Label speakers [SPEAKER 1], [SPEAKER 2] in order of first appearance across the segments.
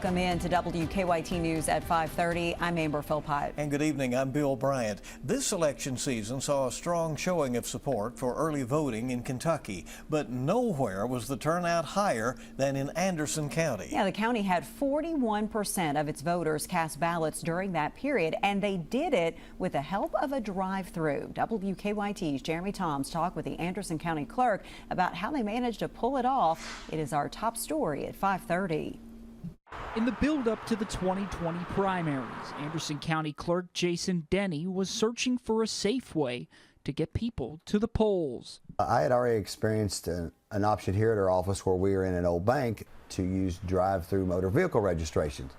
[SPEAKER 1] Welcome in to WKYT News at 5:30. I'm Amber Philpott.
[SPEAKER 2] And good evening, I'm Bill Bryant. This election season saw a strong showing of support for early voting in Kentucky, but nowhere was the turnout higher than in Anderson County.
[SPEAKER 1] Yeah, the county had 41% of its voters cast ballots during that period, and they did it with the help of a drive-thru. WKYT's Jeremy Toms talked with the Anderson County clerk about how they managed to pull it off. It is our top story at 5:30.
[SPEAKER 3] In the build-up to the 2020 primaries, Anderson County Clerk Jason Denny was searching for a safe way to get people to the polls.
[SPEAKER 4] I had already experienced an option here at our office where we are in an old bank to use drive-through motor vehicle registrations.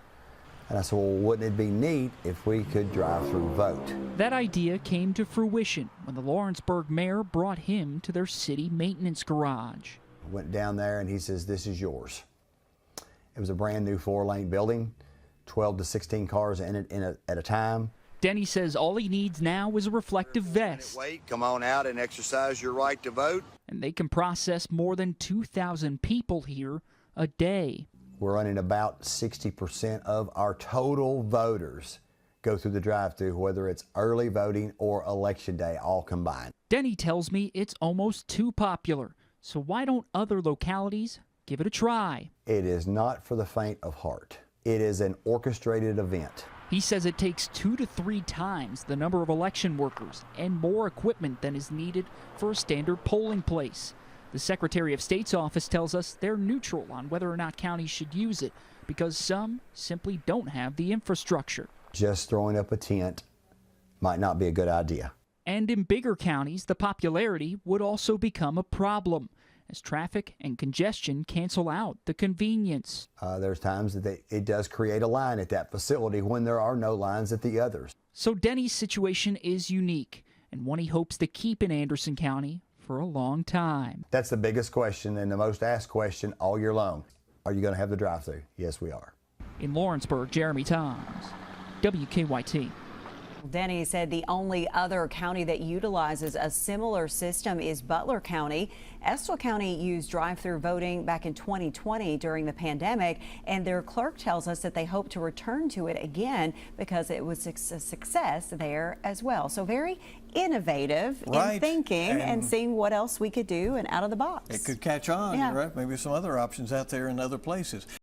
[SPEAKER 4] And I said, well, wouldn't it be neat if we could drive-through vote?
[SPEAKER 3] That idea came to fruition when the Lawrenceburg mayor brought him to their city maintenance garage.
[SPEAKER 4] I went down there and he says, this is yours. It was a brand new 4-lane building, 12 to 16 cars in it at a time.
[SPEAKER 3] Denny says all he needs now is a reflective vest.
[SPEAKER 5] Wait, come on out and exercise your right to vote.
[SPEAKER 3] And they can process more than 2,000 people here a day.
[SPEAKER 4] We're running about 60% of our total voters go through the drive-thru, whether it's early voting or election day, all combined.
[SPEAKER 3] Denny tells me it's almost too popular. So why don't other localities give it a try?
[SPEAKER 4] It is not for the faint of heart. It is an orchestrated event.
[SPEAKER 3] He says it takes 2 to 3 times the number of election workers and more equipment than is needed for a standard polling place. The Secretary of State's office tells us they're neutral on whether or not counties should use it because some simply don't have the infrastructure.
[SPEAKER 4] Just throwing up a tent might not be a good idea.
[SPEAKER 3] And in bigger counties, the popularity would also become a problem as traffic and congestion cancel out the convenience.
[SPEAKER 4] There's times that it does create a line at that facility when there are no lines at the others.
[SPEAKER 3] So Denny's situation is unique and one he hopes to keep in Anderson County for a long time.
[SPEAKER 4] That's the biggest question and the most asked question all year long. Are you going to have the drive-thru? Yes, we are.
[SPEAKER 3] In Lawrenceburg, Jeremy Toms, WKYT.
[SPEAKER 1] Denny said the only other county that utilizes a similar system is Butler County. Estill County used drive-through voting back in 2020 during the pandemic, and their clerk tells us that they hope to return to it again because it was a success there as well. So very innovative in thinking and seeing what else we could do and out of the box.
[SPEAKER 2] It could catch on,
[SPEAKER 1] yeah.
[SPEAKER 2] Right? Maybe some other options out there in other places.